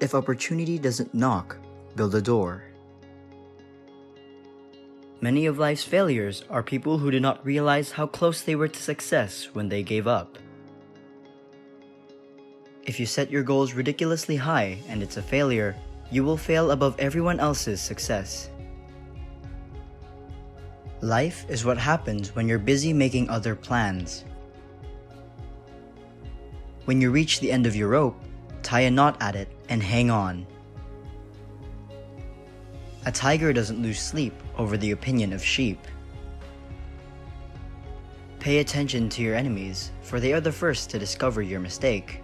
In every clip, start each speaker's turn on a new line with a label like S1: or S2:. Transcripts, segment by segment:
S1: If opportunity doesn't knock, build a door. Many of life's failures are people who do not realize how close they were to success when they gave up. If you set your goals ridiculously high and it's a failure, you will fail above everyone else's success. Life is what happens when you're busy making other plans. When you reach the end of your rope, tie a knot at it and hang on. A tiger doesn't lose sleep over the opinion of sheep. Pay attention to your enemies, for they are the first to discover your mistake.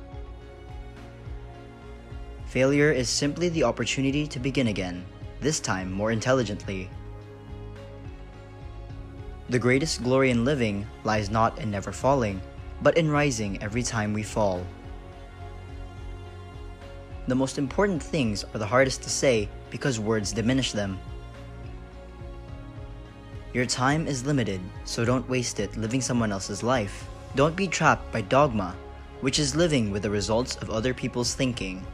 S1: Failure is simply the opportunity to begin again, this time more intelligently. The greatest glory in living lies not in never falling, but in rising every time we fall. The most important things are the hardest to say because words diminish them. Your time is limited, so don't waste it living someone else's life. Don't be trapped by dogma, which is living with the results of other people's thinking.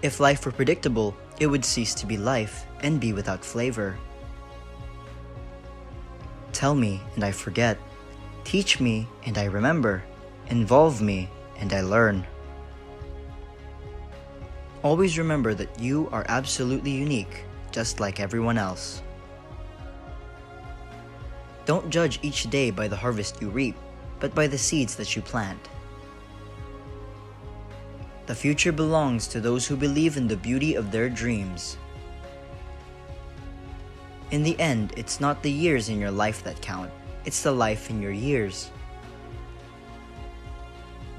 S1: If life were predictable, it would cease to be life and be without flavor. Tell me and I forget. Teach me and I remember. Involve me and I learn. Always remember that you are absolutely unique, just like everyone else. Don't judge each day by the harvest you reap, but by the seeds that you plant. The future belongs to those who believe in the beauty of their dreams. In the end, it's not the years in your life that count, it's the life in your years.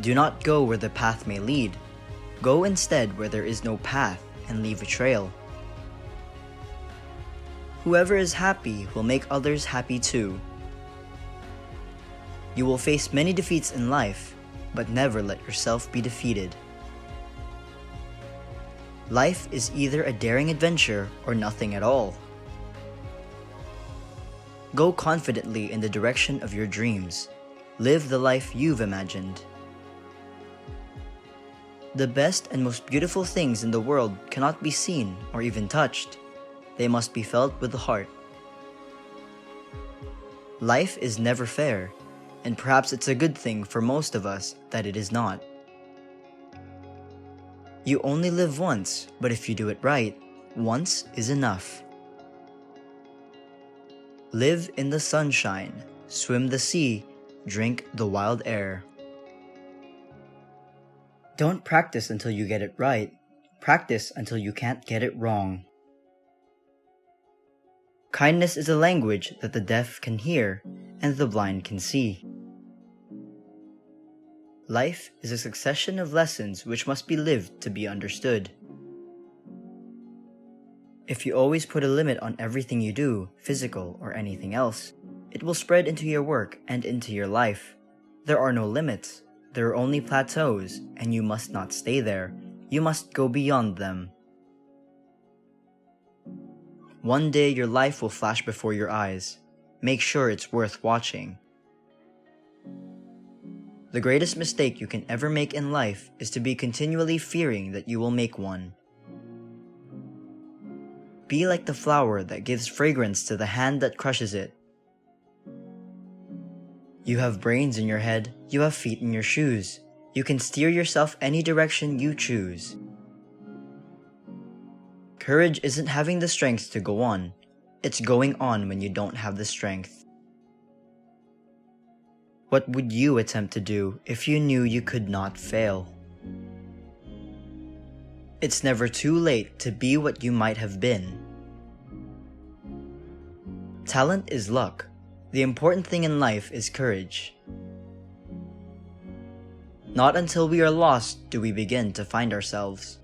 S1: Do not go where the path may lead. Go instead where there is no path and leave a trail. Whoever is happy will make others happy too. You will face many defeats in life, but never let yourself be defeated. Life is either a daring adventure or nothing at all. Go confidently in the direction of your dreams. Live the life you've imagined. The best and most beautiful things in the world cannot be seen or even touched. They must be felt with the heart. Life is never fair, and perhaps it's a good thing for most of us that it is not. You only live once, but if you do it right, once is enough. Live in the sunshine, swim the sea, drink the wild air. Don't practice until you get it right. Practice until you can't get it wrong. Kindness is a language that the deaf can hear and the blind can see. Life is a succession of lessons which must be lived to be understood. If you always put a limit on everything you do, physical or anything else, it will spread into your work and into your life. There are no limits. There are only plateaus, and you must not stay there. You must go beyond them. One day your life will flash before your eyes. Make sure it's worth watching. The greatest mistake you can ever make in life is to be continually fearing that you will make one. Be like the flower that gives fragrance to the hand that crushes it. You have brains in your head, you have feet in your shoes. You can steer yourself any direction you choose. Courage isn't having the strength to go on. It's going on when you don't have the strength. What would you attempt to do if you knew you could not fail? It's never too late to be what you might have been. Talent is luck. The important thing in life is courage. Not until we are lost do we begin to find ourselves.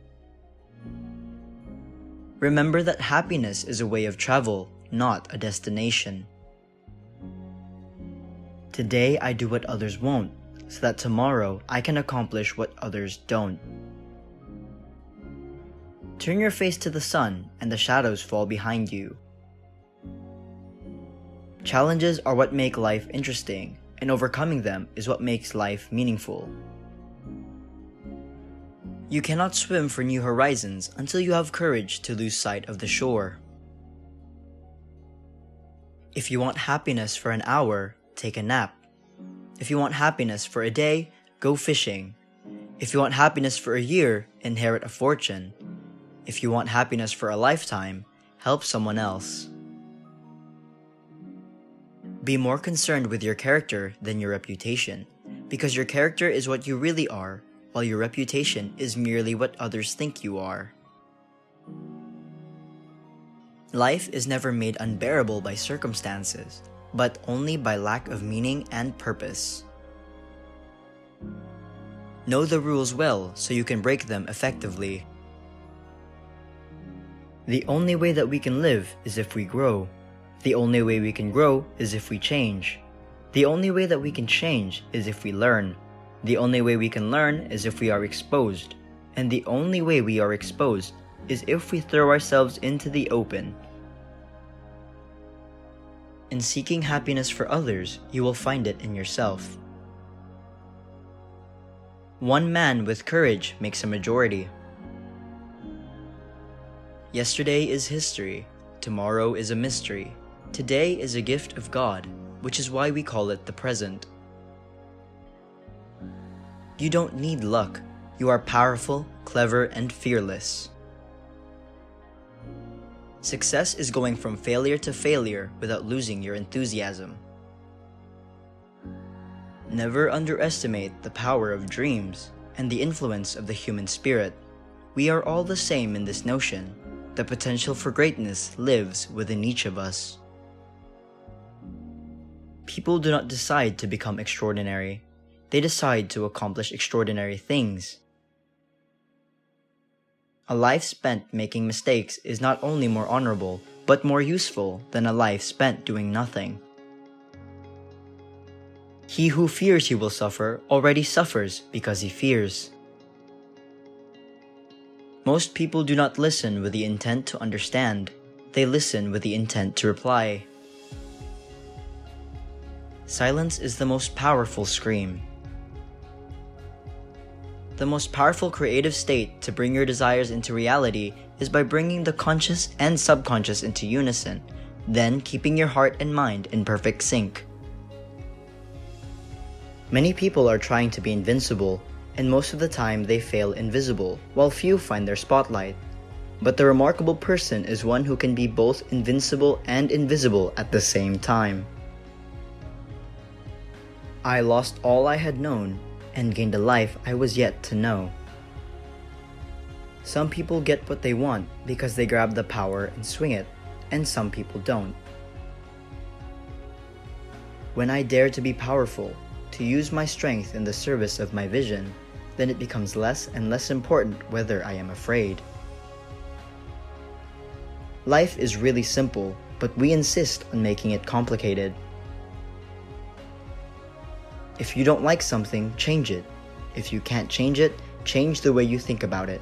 S1: Remember that happiness is a way of travel, not a destination. Today I do what others won't, so that tomorrow I can accomplish what others don't. Turn your face to the sun and the shadows fall behind you. Challenges are what make life interesting, and overcoming them is what makes life meaningful. You cannot swim for new horizons until you have courage to lose sight of the shore. If you want happiness for an hour, take a nap. If you want happiness for a day, go fishing. If you want happiness for a year, inherit a fortune. If you want happiness for a lifetime, help someone else. Be more concerned with your character than your reputation, because your character is what you really are, while your reputation is merely what others think you are. Life is never made unbearable by circumstances, but only by lack of meaning and purpose. Know the rules well so you can break them effectively. The only way that we can live is if we grow. The only way we can grow is if we change. The only way that we can change is if we learn. The only way we can learn is if we are exposed. And the only way we are exposed is if we throw ourselves into the open. In seeking happiness for others, you will find it in yourself. One man with courage makes a majority. Yesterday is history. Tomorrow is a mystery. Today is a gift of God, which is why we call it the present. You don't need luck. You are powerful, clever, and fearless. Success is going from failure to failure without losing your enthusiasm. Never underestimate the power of dreams and the influence of the human spirit. We are all the same in this notion. The potential for greatness lives within each of us. People do not decide to become extraordinary. They decide to accomplish extraordinary things. A life spent making mistakes is not only more honorable, but more useful than a life spent doing nothing. He who fears he will suffer already suffers because he fears. Most people do not listen with the intent to understand. They listen with the intent to reply. Silence is the most powerful scream. The most powerful creative state to bring your desires into reality is by bringing the conscious and subconscious into unison, then keeping your heart and mind in perfect sync. Many people are trying to be invincible, and most of the time they fail invisible, while few find their spotlight. But the remarkable person is one who can be both invincible and invisible at the same time. I lost all I had known and gained a life I was yet to know. Some people get what they want because they grab the power and swing it, and some people don't. When I dare to be powerful, to use my strength in the service of my vision, then it becomes less and less important whether I am afraid. Life is really simple, but we insist on making it complicated. If you don't like something, change it. If you can't change it, change the way you think about it.